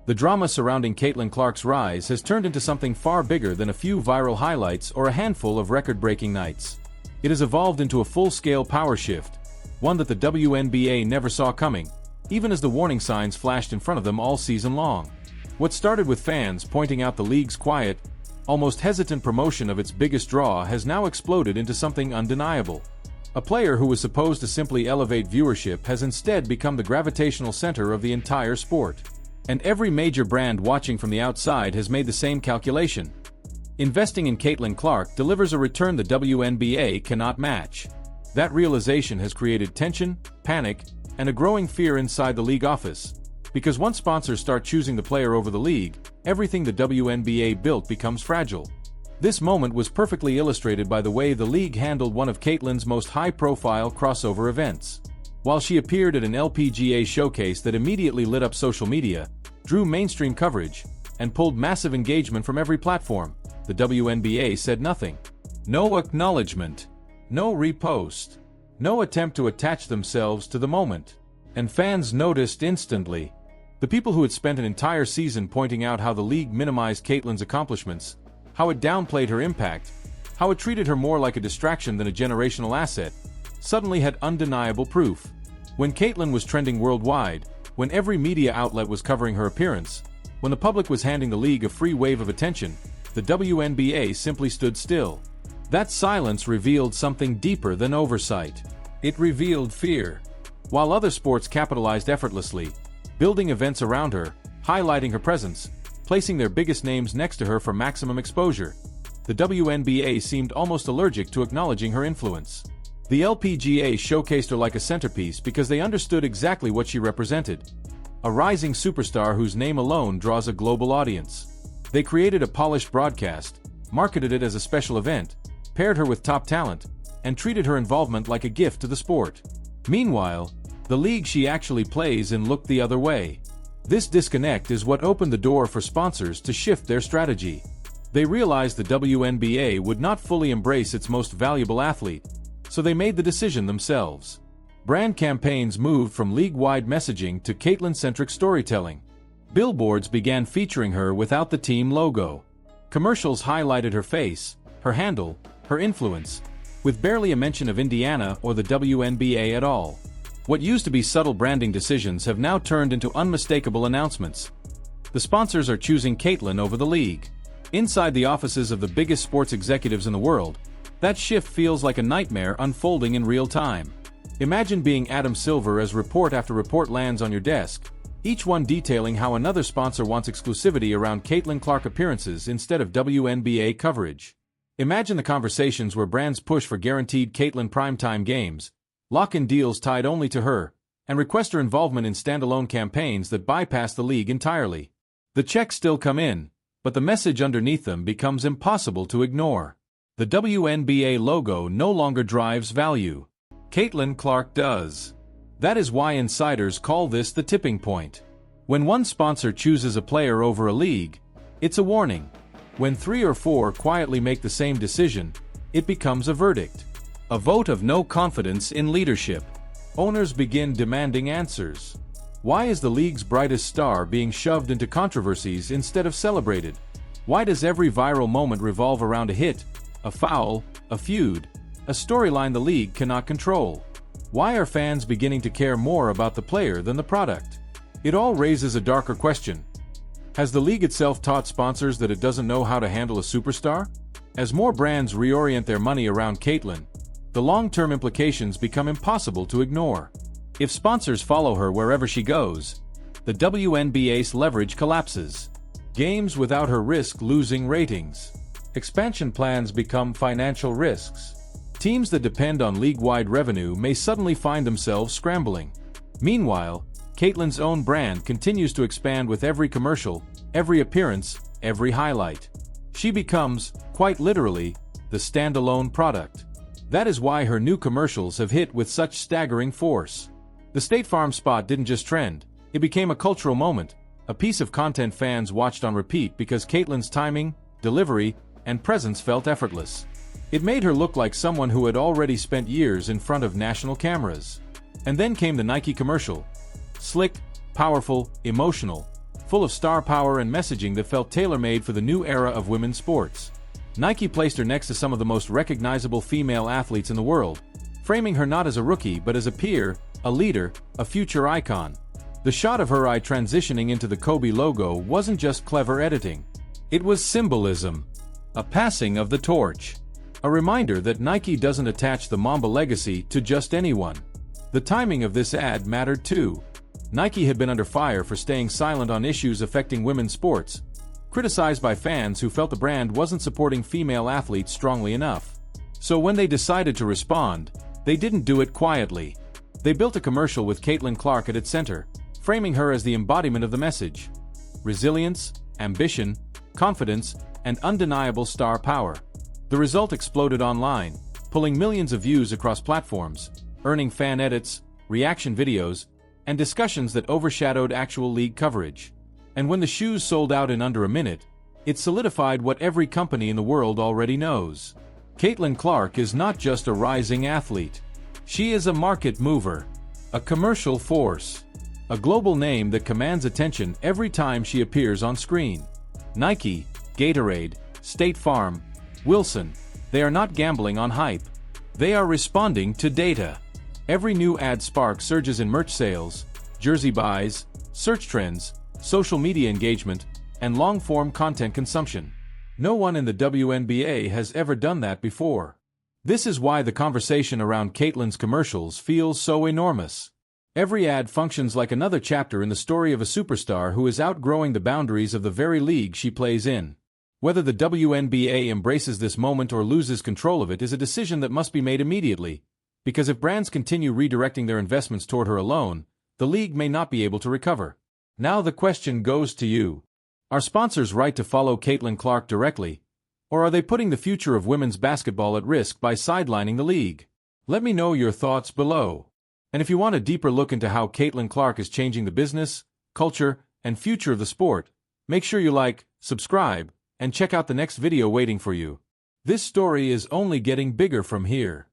The drama surrounding Caitlin Clark's rise has turned into something far bigger than a few viral highlights or a handful of record-breaking nights. It has evolved into a full-scale power shift, one that the WNBA never saw coming, even as the warning signs flashed in front of them all season long. What started with fans pointing out the league's quiet, almost hesitant promotion of its biggest draw has now exploded into something undeniable. A player who was supposed to simply elevate viewership has instead become the gravitational center of the entire sport. And every major brand watching from the outside has made the same calculation. Investing in Caitlin Clark delivers a return the WNBA cannot match. That realization has created tension, panic, and a growing fear inside the league office. Because once sponsors start choosing the player over the league, everything the WNBA built becomes fragile. This moment was perfectly illustrated by the way the league handled one of Caitlin's most high-profile crossover events. While she appeared at an LPGA showcase that immediately lit up social media, drew mainstream coverage, and pulled massive engagement from every platform, the WNBA said nothing. No acknowledgement. No repost. No attempt to attach themselves to the moment. And fans noticed instantly. The people who had spent an entire season pointing out how the league minimized Caitlin's accomplishments, how it downplayed her impact, how it treated her more like a distraction than a generational asset, suddenly had undeniable proof. When Caitlin was trending worldwide, when every media outlet was covering her appearance, when the public was handing the league a free wave of attention, the WNBA simply stood still. That silence revealed something deeper than oversight. It revealed fear. While other sports capitalized effortlessly, building events around her, highlighting her presence, placing their biggest names next to her for maximum exposure, the WNBA seemed almost allergic to acknowledging her influence. The LPGA showcased her like a centerpiece because they understood exactly what she represented. A rising superstar whose name alone draws a global audience. They created a polished broadcast, marketed it as a special event, paired her with top talent, and treated her involvement like a gift to the sport. Meanwhile, the league she actually plays in looked the other way. This disconnect is what opened the door for sponsors to shift their strategy. They realized the WNBA would not fully embrace its most valuable athlete, so they made the decision themselves. Brand campaigns moved from league-wide messaging to Caitlin-centric storytelling. Billboards began featuring her without the team logo. Commercials highlighted her face, her handle, her influence, with barely a mention of Indiana or the WNBA at all. What used to be subtle branding decisions have now turned into unmistakable announcements. The sponsors are choosing Caitlin over the league. Inside the offices of the biggest sports executives in the world, that shift feels like a nightmare unfolding in real time. Imagine being Adam Silver as report after report lands on your desk, each one detailing how another sponsor wants exclusivity around Caitlin Clark appearances instead of WNBA coverage. Imagine the conversations where brands push for guaranteed Caitlin primetime games, lock in deals tied only to her, and request her involvement in standalone campaigns that bypass the league entirely. The checks still come in, but the message underneath them becomes impossible to ignore. The WNBA logo no longer drives value. Caitlin Clark does. That is why insiders call this the tipping point. When one sponsor chooses a player over a league, it's a warning. When 3 or 4 quietly make the same decision, it becomes a verdict. A vote of no confidence in leadership. Owners begin demanding answers. Why is the league's brightest star being shoved into controversies instead of celebrated? Why does every viral moment revolve around a hit, a foul, a feud, a storyline the league cannot control? Why are fans beginning to care more about the player than the product? It all raises a darker question. Has the league itself taught sponsors that it doesn't know how to handle a superstar? As more brands reorient their money around Caitlin, the long-term implications become impossible to ignore. If sponsors follow her wherever she goes, the WNBA's leverage collapses. Games without her risk losing ratings. Expansion plans become financial risks. Teams that depend on league-wide revenue may suddenly find themselves scrambling. Meanwhile, Caitlin's own brand continues to expand with every commercial, every appearance, every highlight. She becomes, quite literally, the standalone product. That is why her new commercials have hit with such staggering force. The State Farm spot didn't just trend, it became a cultural moment, a piece of content fans watched on repeat because Caitlin's timing, delivery, and presence felt effortless. It made her look like someone who had already spent years in front of national cameras. And then came the Nike commercial. Slick, powerful, emotional, full of star power and messaging that felt tailor-made for the new era of women's sports. Nike placed her next to some of the most recognizable female athletes in the world, framing her not as a rookie but as a peer, a leader, a future icon. The shot of her eye transitioning into the Kobe logo wasn't just clever editing. It was symbolism. A passing of the torch. A reminder that Nike doesn't attach the Mamba legacy to just anyone. The timing of this ad mattered too. Nike had been under fire for staying silent on issues affecting women's sports, criticized by fans who felt the brand wasn't supporting female athletes strongly enough. So when they decided to respond, they didn't do it quietly. They built a commercial with Caitlin Clark at its center, framing her as the embodiment of the message. Resilience, ambition, confidence, and undeniable star power. The result exploded online, pulling millions of views across platforms, earning fan edits, reaction videos, and discussions that overshadowed actual league coverage. And when the shoes sold out in under a minute, it solidified what every company in the world already knows. Caitlin Clark is not just a rising athlete. She is a market mover, a commercial force, a global name that commands attention every time she appears on screen. Nike, Gatorade, State Farm, Wilson, they are not gambling on hype. They are responding to data. Every new ad sparks surges in merch sales, jersey buys, search trends, social media engagement, and long-form content consumption. No one in the WNBA has ever done that before. This is why the conversation around Caitlin's commercials feels so enormous. Every ad functions like another chapter in the story of a superstar who is outgrowing the boundaries of the very league she plays in. Whether the WNBA embraces this moment or loses control of it is a decision that must be made immediately, because if brands continue redirecting their investments toward her alone, the league may not be able to recover. Now the question goes to you. Are sponsors right to follow Caitlin Clark directly, or are they putting the future of women's basketball at risk by sidelining the league? Let me know your thoughts below. And if you want a deeper look into how Caitlin Clark is changing the business, culture, and future of the sport, make sure you like, subscribe, and check out the next video waiting for you. This story is only getting bigger from here.